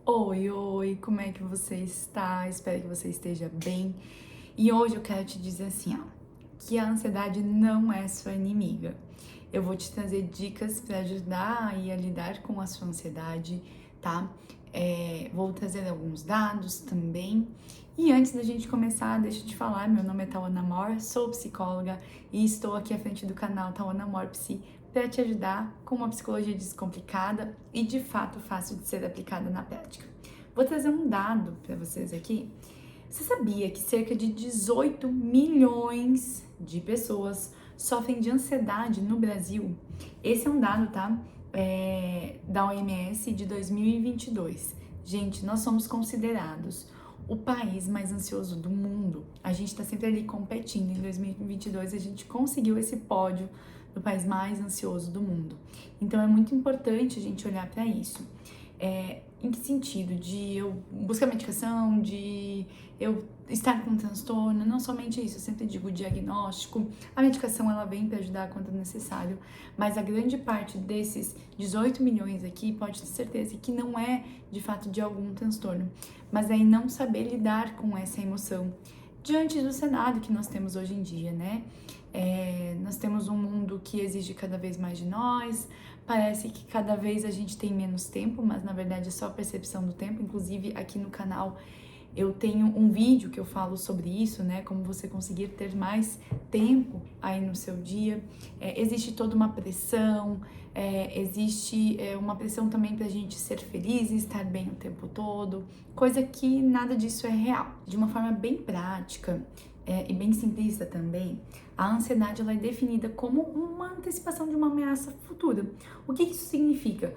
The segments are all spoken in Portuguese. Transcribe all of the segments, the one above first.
Oi, oi, como é que você está? Espero que você esteja bem. E hoje eu quero te dizer assim, ó, que a ansiedade não é sua inimiga. Eu vou te trazer dicas para ajudar aí a lidar com a sua ansiedade, tá? Vou trazer alguns dados também. E antes da gente começar, deixa eu te falar, meu nome é Tawana Mor, sou psicóloga e estou aqui à frente do canal Tawana Mor Psi para te ajudar com uma psicologia descomplicada e de fato fácil de ser aplicada na prática. Vou trazer um dado para vocês aqui. Você sabia que cerca de 18 milhões de pessoas sofrem de ansiedade no Brasil? Esse é um dado, tá? Da OMS de 2022. Gente, nós somos considerados o país mais ansioso do mundo. A gente está sempre ali competindo. Em 2022 a gente conseguiu esse pódio do país mais ansioso do mundo. Então é muito importante a gente olhar para isso. Em que sentido? De eu buscar medicação, de eu estar com um transtorno, não somente isso, eu sempre digo o diagnóstico, a medicação ela vem para ajudar quando necessário, mas a grande parte desses 18 milhões aqui pode ter certeza que não é de fato de algum transtorno, mas aí não saber lidar com essa emoção diante do cenário que nós temos hoje em dia, né? Nós temos um mundo que exige cada vez mais de nós, parece que cada vez a gente tem menos tempo, mas na verdade é só a percepção do tempo. Inclusive aqui no canal eu tenho um vídeo que eu falo sobre isso, né? Como você conseguir ter mais tempo aí no seu dia. Existe toda uma pressão, existe uma pressão também pra gente ser feliz e estar bem o tempo todo, coisa que nada disso é real. De uma forma bem prática, e bem simplista também, a ansiedade ela é definida como uma antecipação de uma ameaça futura. O que isso significa?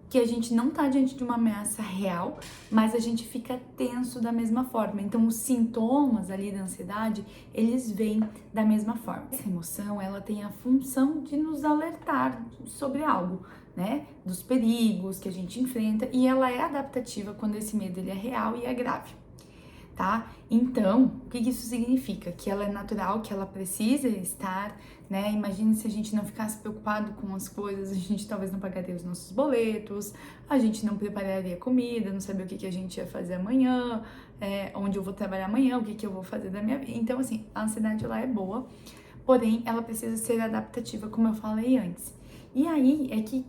Que a gente não está diante de uma ameaça real, mas a gente fica tenso da mesma forma. Então, os sintomas ali da ansiedade, eles vêm da mesma forma. Essa emoção, ela tem a função de nos alertar sobre algo, né? Dos perigos que a gente enfrenta, e ela é adaptativa quando esse medo ele é real e é grave. Tá? Então, o que isso significa? Que ela é natural, que ela precisa estar, né? Imagina se a gente não ficasse preocupado com as coisas, a gente talvez não pagaria os nossos boletos, a gente não prepararia comida, não sabia o que a gente ia fazer amanhã, onde eu vou trabalhar amanhã, o que eu vou fazer da minha vida. Então, assim, a ansiedade ela é boa, porém ela precisa ser adaptativa, como eu falei antes. E aí é que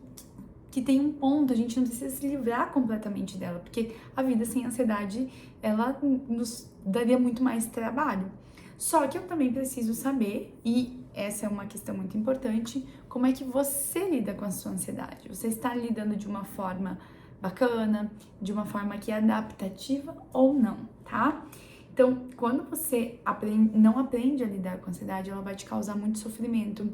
tem um ponto, a gente não precisa se livrar completamente dela, porque a vida sem ansiedade, ela nos daria muito mais trabalho. Só que eu também preciso saber, e essa é uma questão muito importante, como é que você lida com a sua ansiedade? Você está lidando de uma forma bacana, de uma forma que é adaptativa ou não, tá? Então, quando você não aprende a lidar com a ansiedade, ela vai te causar muito sofrimento.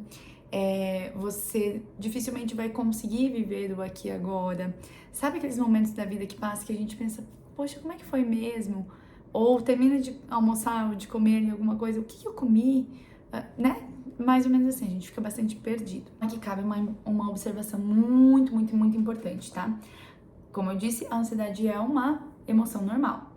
Você dificilmente vai conseguir viver o aqui e agora. Sabe aqueles momentos da vida que passa que a gente pensa, poxa, como é que foi mesmo? Ou termina de almoçar ou de comer alguma coisa, o que eu comi? Né? Mais ou menos assim, a gente fica bastante perdido. Aqui cabe uma observação muito, muito, muito importante, tá? Como eu disse, a ansiedade é uma emoção normal.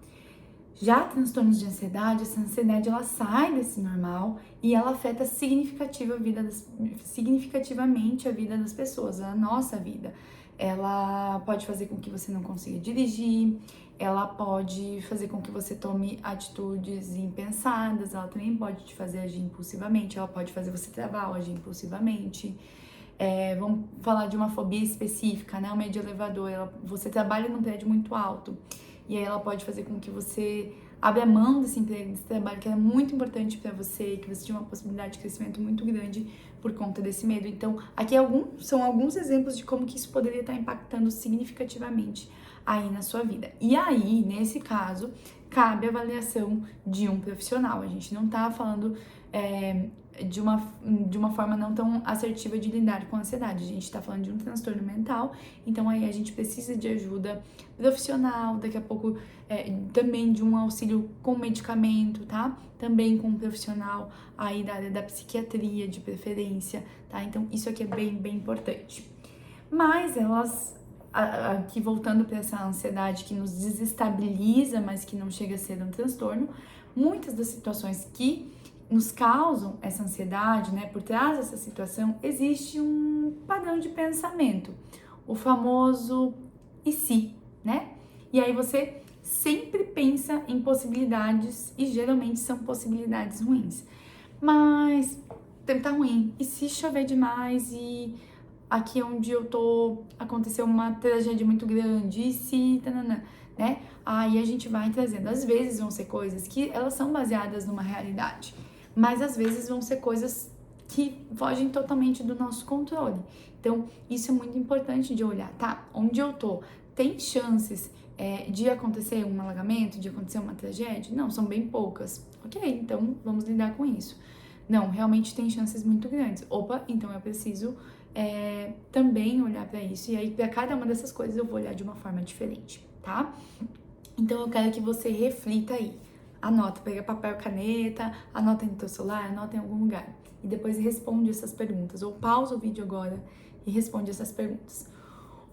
Já transtornos de ansiedade, essa ansiedade ela sai desse normal e ela afeta significativamente a vida das pessoas, a nossa vida. Ela pode fazer com que você não consiga dirigir, ela pode fazer com que você tome atitudes impensadas, ela também pode te fazer agir impulsivamente, ela pode fazer você travar ou agir impulsivamente. Vamos falar de uma fobia específica, né? O medo de elevador, você trabalha num prédio muito alto. E aí ela pode fazer com que você abra mão desse emprego, desse trabalho que era muito importante para você, que você tinha uma possibilidade de crescimento muito grande por conta desse medo. Então, aqui são alguns exemplos de como que isso poderia estar impactando significativamente aí na sua vida. E aí, nesse caso, cabe a avaliação de um profissional. A gente não tá falando de uma forma não tão assertiva de lidar com a ansiedade. A gente tá falando de um transtorno mental, então aí a gente precisa de ajuda profissional, daqui a pouco também de um auxílio com medicamento, tá? Também com um profissional aí da área da psiquiatria, de preferência, tá? Então isso aqui é bem, bem importante. Mas aqui voltando para essa ansiedade que nos desestabiliza, mas que não chega a ser um transtorno, muitas das situações que nos causam essa ansiedade, né, por trás dessa situação, existe um padrão de pensamento, o famoso e se, né? E aí você sempre pensa em possibilidades e geralmente são possibilidades ruins. Mas o tempo tá ruim. E se chover demais e aqui onde eu tô aconteceu uma tragédia muito grande, e se tanana, né? Aí a gente vai trazendo. Às vezes vão ser coisas que elas são baseadas numa realidade, mas às vezes vão ser coisas que fogem totalmente do nosso controle. Então, isso é muito importante de olhar, tá? Onde eu tô, tem chances de acontecer um alagamento, de acontecer uma tragédia? Não, são bem poucas. Ok, então vamos lidar com isso. Não, realmente tem chances muito grandes. Opa, então eu preciso também olhar para isso. E aí, para cada uma dessas coisas, eu vou olhar de uma forma diferente, tá? Então, eu quero que você reflita aí. Anota, pega papel, caneta, anota no teu celular, anota em algum lugar. E depois responde essas perguntas. Ou pausa o vídeo agora e responde essas perguntas.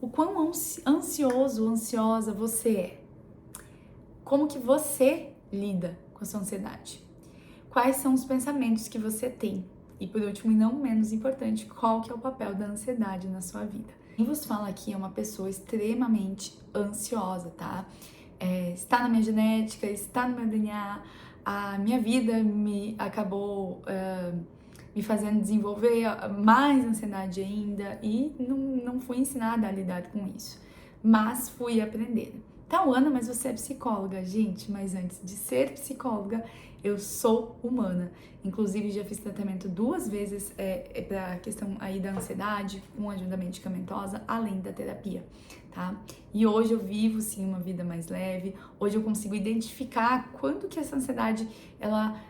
O quão ansioso, ansiosa você é? Como que você lida com a sua ansiedade? Quais são os pensamentos que você tem? E por último, e não menos importante, qual que é o papel da ansiedade na sua vida? Quem vos fala aqui é uma pessoa extremamente ansiosa, tá? Está na minha genética, está no meu DNA, a minha vida me acabou me fazendo desenvolver mais ansiedade ainda e não fui ensinada a lidar com isso, mas fui aprendendo. Tá, Ana, mas você é psicóloga, gente, mas antes de ser psicóloga, eu sou humana. Inclusive, já fiz tratamento 2 vezes pra questão aí da ansiedade, com ajuda medicamentosa, além da terapia, tá? E hoje eu vivo, sim, uma vida mais leve. Hoje eu consigo identificar quando que essa ansiedade, ela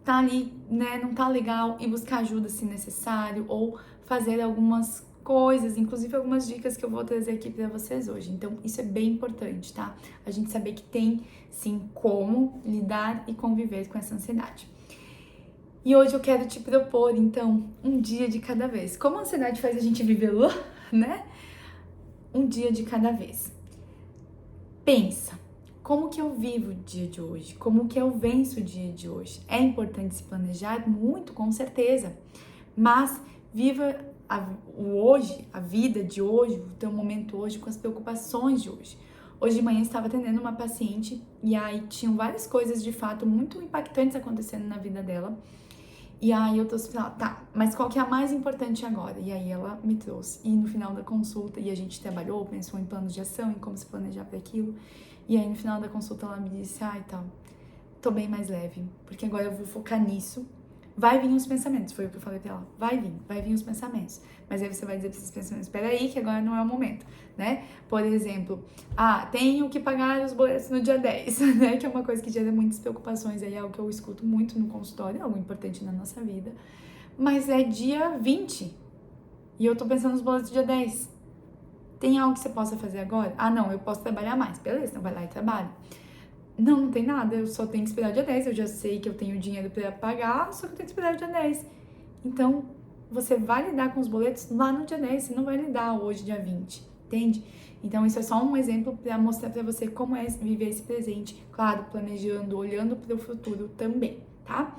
tá ali, né, não tá legal e buscar ajuda se necessário ou fazer algumas coisas, inclusive algumas dicas que eu vou trazer aqui pra vocês hoje. Então, isso é bem importante, tá? A gente saber que tem, sim, como lidar e conviver com essa ansiedade. E hoje eu quero te propor, então, um dia de cada vez. Como a ansiedade faz a gente viver, né? Um dia de cada vez. Pensa, como que eu vivo o dia de hoje? Como que eu venço o dia de hoje? É importante se planejar? Muito, com certeza. Mas viva o hoje, a vida de hoje, o teu momento hoje com as preocupações de hoje. Hoje de manhã eu estava atendendo uma paciente e aí tinham várias coisas de fato muito impactantes acontecendo na vida dela. E aí eu trouxe pra ela, tá, mas qual que é a mais importante agora? E aí ela me trouxe. E no final da consulta, e a gente trabalhou, pensou em planos de ação, em como se planejar para aquilo. E aí no final da consulta ela me disse, ai, tá, tô bem mais leve, porque agora eu vou focar nisso. Vai vir os pensamentos, foi o que eu falei pra ela. Vai vir os pensamentos. Mas aí você vai dizer pra esses pensamentos, peraí, que agora não é o momento, né? Por exemplo, tenho que pagar os boletos no dia 10, né? Que é uma coisa que gera muitas preocupações, aí é algo que eu escuto muito no consultório, é algo importante na nossa vida. Mas é dia 20 e eu tô pensando nos boletos do dia 10. Tem algo que você possa fazer agora? Não, eu posso trabalhar mais. Beleza, então vai lá e trabalha. Não tem nada, eu só tenho que esperar o dia 10, eu já sei que eu tenho dinheiro pra pagar, só que eu tenho que esperar o dia 10. Então, você vai lidar com os boletos lá no dia 10, você não vai lidar hoje, dia 20, entende? Então, isso é só um exemplo pra mostrar pra você como é viver esse presente, claro, planejando, olhando pro futuro também, tá?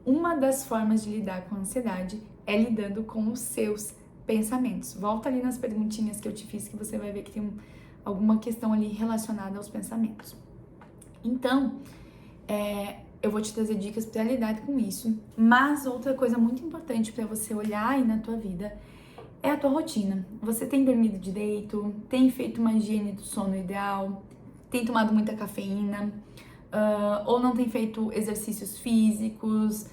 Uma das formas de lidar com a ansiedade é lidando com os seus pensamentos. Volta ali nas perguntinhas que eu te fiz, que você vai ver que tem alguma questão ali relacionada aos pensamentos. Então, eu vou te trazer dicas para lidar com isso, mas outra coisa muito importante para você olhar aí na tua vida é a tua rotina. Você tem dormido direito? Tem feito uma higiene do sono ideal? Tem tomado muita cafeína? Ou não tem feito exercícios físicos?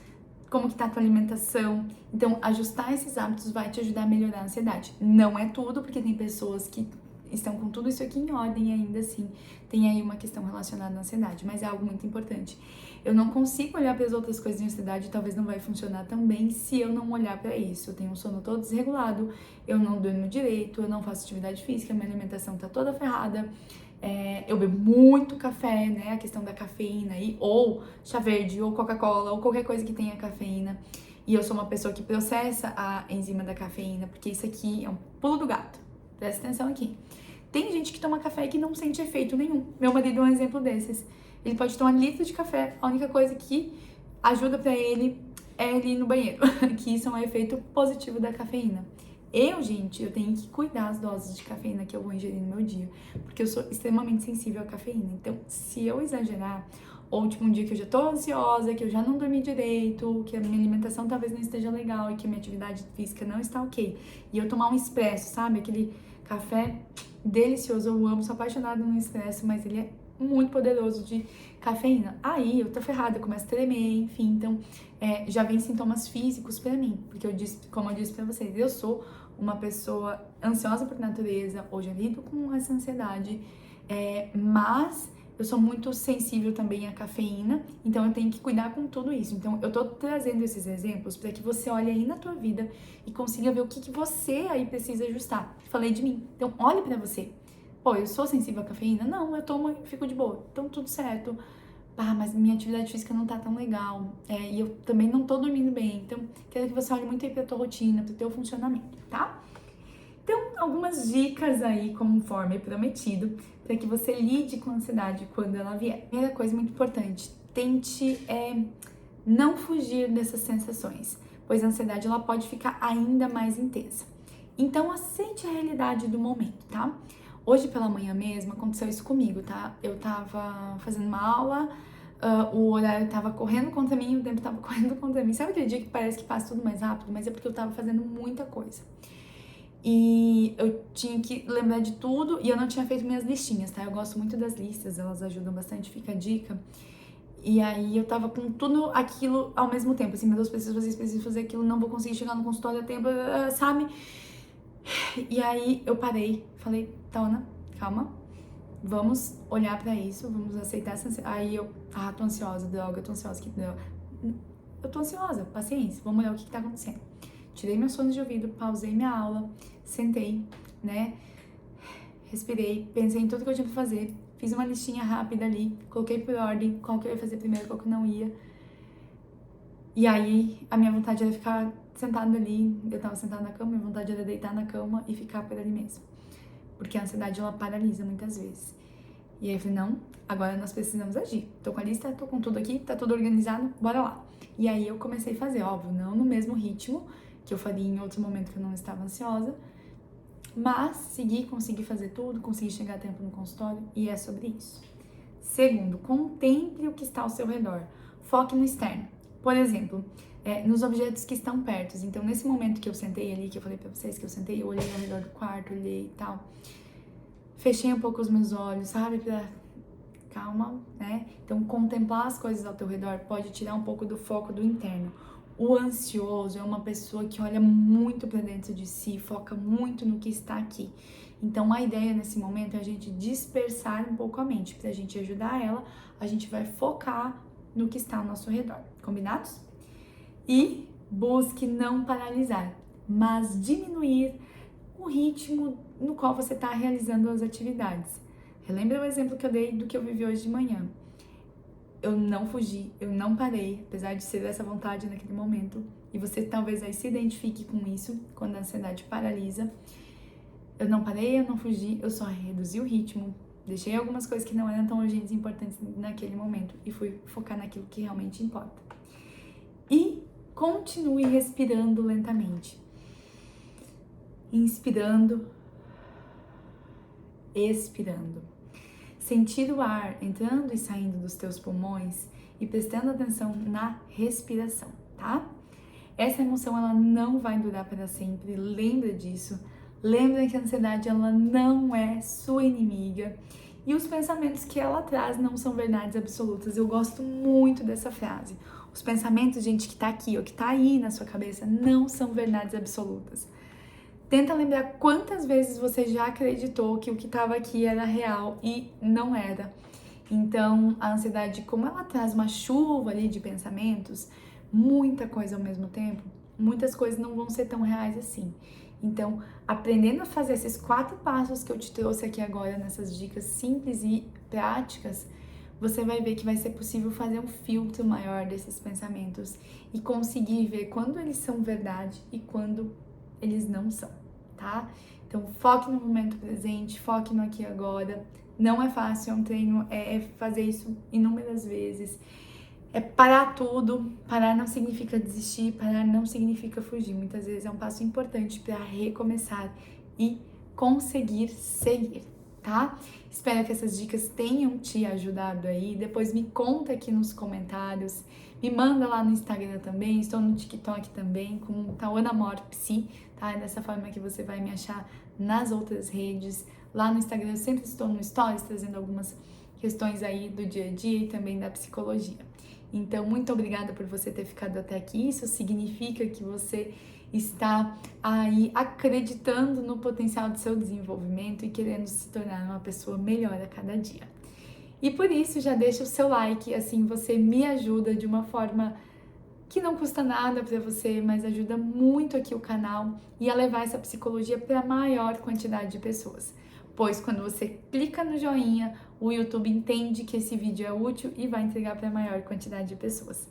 Como que tá a tua alimentação? Então, ajustar esses hábitos vai te ajudar a melhorar a ansiedade. Não é tudo, porque tem pessoas que estão com tudo isso aqui em ordem e ainda assim tem aí uma questão relacionada à ansiedade, mas é algo muito importante. Eu não consigo olhar para as outras coisas de ansiedade, talvez não vai funcionar tão bem se eu não olhar para isso. Eu tenho um sono todo desregulado, eu não durmo direito, eu não faço atividade física, minha alimentação tá toda ferrada, eu bebo muito café, né, a questão da cafeína aí, ou chá verde, ou Coca-Cola, ou qualquer coisa que tenha cafeína. E eu sou uma pessoa que processa a enzima da cafeína, porque isso aqui é um pulo do gato. Presta atenção aqui. Tem gente que toma café e que não sente efeito nenhum. Meu marido é um exemplo desses. Ele pode tomar litro de café, a única coisa que ajuda pra ele é ele ir no banheiro, que isso é um efeito positivo da cafeína. Gente, eu tenho que cuidar das doses de cafeína que eu vou ingerir no meu dia, porque eu sou extremamente sensível à cafeína. Então, se eu exagerar, ou tipo um dia que eu já tô ansiosa, que eu já não dormi direito, que a minha alimentação talvez não esteja legal e que a minha atividade física não está ok, e eu tomar um expresso, sabe? Aquele café delicioso, eu amo, sou apaixonada no expresso, mas ele é muito poderoso de cafeína. Aí eu tô ferrada, eu começo a tremer, enfim, então já vem sintomas físicos pra mim, porque como eu disse pra vocês, eu sou uma pessoa ansiosa por natureza, hoje eu lido com essa ansiedade, mas eu sou muito sensível também à cafeína, então eu tenho que cuidar com tudo isso. Então eu tô trazendo esses exemplos para que você olhe aí na tua vida e consiga ver o que você aí precisa ajustar. Falei de mim, então olhe pra você. Pô, eu sou sensível à cafeína? Não, eu tomo e fico de boa, então tudo certo. Ah, mas minha atividade física não tá tão legal, e eu também não tô dormindo bem, então quero que você olhe muito aí pra tua rotina, pro teu funcionamento, tá? Então, algumas dicas aí, conforme prometido, para que você lide com a ansiedade quando ela vier. Primeira coisa muito importante, tente não fugir dessas sensações, pois a ansiedade ela pode ficar ainda mais intensa. Então, aceite a realidade do momento, tá? Hoje pela manhã mesmo aconteceu isso comigo, tá? Eu tava fazendo uma aula, o horário tava correndo contra mim, o tempo tava correndo contra mim. Sabe aquele dia que parece que passa tudo mais rápido? Mas é porque eu tava fazendo muita coisa. E eu tinha que lembrar de tudo e eu não tinha feito minhas listinhas, tá? Eu gosto muito das listas, elas ajudam bastante, fica a dica. E aí eu tava com tudo aquilo ao mesmo tempo, assim, meu Deus, preciso fazer aquilo, não vou conseguir chegar no consultório a tempo, sabe? E aí eu parei, falei, Tona, calma, vamos olhar pra isso, vamos aceitar essa ansiedade. Aí eu, tô ansiosa, droga, eu tô ansiosa, que droga. Eu tô ansiosa, paciência, vamos olhar o que tá acontecendo. Tirei meus fones de ouvido, pausei minha aula, sentei, né? Respirei, pensei em tudo que eu tinha pra fazer, fiz uma listinha rápida ali, coloquei por ordem, qual que eu ia fazer primeiro, qual que eu não ia. E aí, a minha vontade era ficar sentada ali, eu tava sentada na cama, minha vontade era deitar na cama e ficar por ali mesmo. Porque a ansiedade, ela paralisa muitas vezes. E aí eu falei, não, agora nós precisamos agir. Tô com a lista, tô com tudo aqui, tá tudo organizado, bora lá. E aí eu comecei a fazer, óbvio, não no mesmo ritmo que eu faria em outro momento que eu não estava ansiosa, mas consegui fazer tudo, consegui chegar a tempo no consultório e é sobre isso. Segundo, contemple o que está ao seu redor. Foque no externo. Por exemplo, nos objetos que estão perto. Então, nesse momento que eu sentei ali, que eu falei pra vocês que eu sentei, eu olhei ao redor do quarto, olhei e tal. Fechei um pouco os meus olhos, sabe? Calma, né? Então, contemplar as coisas ao teu redor pode tirar um pouco do foco do interno. O ansioso é uma pessoa que olha muito para dentro de si, foca muito no que está aqui. Então, a ideia nesse momento é a gente dispersar um pouco a mente. Para a gente ajudar ela, a gente vai focar no que está ao nosso redor. Combinados? E busque não paralisar, mas diminuir o ritmo no qual você está realizando as atividades. Relembra o exemplo que eu dei do que eu vivi hoje de manhã. Eu não fugi, eu não parei, apesar de ser essa vontade naquele momento. E você talvez aí se identifique com isso, quando a ansiedade paralisa. Eu não parei, eu não fugi, eu só reduzi o ritmo. Deixei algumas coisas que não eram tão urgentes e importantes naquele momento e fui focar naquilo que realmente importa. E continue respirando lentamente. Inspirando, expirando. Sentir o ar entrando e saindo dos teus pulmões e prestando atenção na respiração, tá? Essa emoção, ela não vai durar para sempre, lembra disso. Lembra que a ansiedade, ela não é sua inimiga. E os pensamentos que ela traz não são verdades absolutas. Eu gosto muito dessa frase. Os pensamentos, gente, que tá aqui ou que tá aí na sua cabeça, não são verdades absolutas. Tenta lembrar quantas vezes você já acreditou que o que estava aqui era real e não era. Então, a ansiedade, como ela traz uma chuva ali de pensamentos, muita coisa ao mesmo tempo, muitas coisas não vão ser tão reais assim. Então, aprendendo a fazer esses 4 passos que eu te trouxe aqui agora, nessas dicas simples e práticas, você vai ver que vai ser possível fazer um filtro maior desses pensamentos e conseguir ver quando eles são verdade e quando eles não são, tá? Então, foque no momento presente, foque no aqui e agora. Não é fácil, é um treino, é fazer isso inúmeras vezes. é parar tudo. Parar não significa desistir, parar não significa fugir. Muitas vezes é um passo importante para recomeçar e conseguir seguir, tá? Espero que essas dicas tenham te ajudado aí. Depois me conta aqui nos comentários, me manda lá no Instagram também, estou no TikTok também com Tauana Mor Psi, tá? É dessa forma que você vai me achar nas outras redes. Lá no Instagram eu sempre estou no Stories trazendo algumas questões aí do dia a dia e também da psicologia. Então, muito obrigada por você ter ficado até aqui. Isso significa que você está aí acreditando no potencial do seu desenvolvimento e querendo se tornar uma pessoa melhor a cada dia. E por isso, já deixa o seu like, assim você me ajuda de uma forma que não custa nada para você, mas ajuda muito aqui o canal e a levar essa psicologia para a maior quantidade de pessoas. Pois quando você clica no joinha, o YouTube entende que esse vídeo é útil e vai entregar para a maior quantidade de pessoas.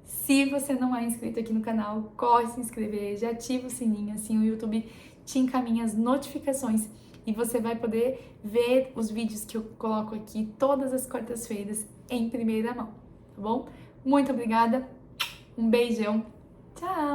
Se você não é inscrito aqui no canal, corre se inscrever, já ativa o sininho, assim o YouTube te encaminha as notificações e você vai poder ver os vídeos que eu coloco aqui todas as quartas-feiras em primeira mão, tá bom? Muito obrigada, um beijão, tchau!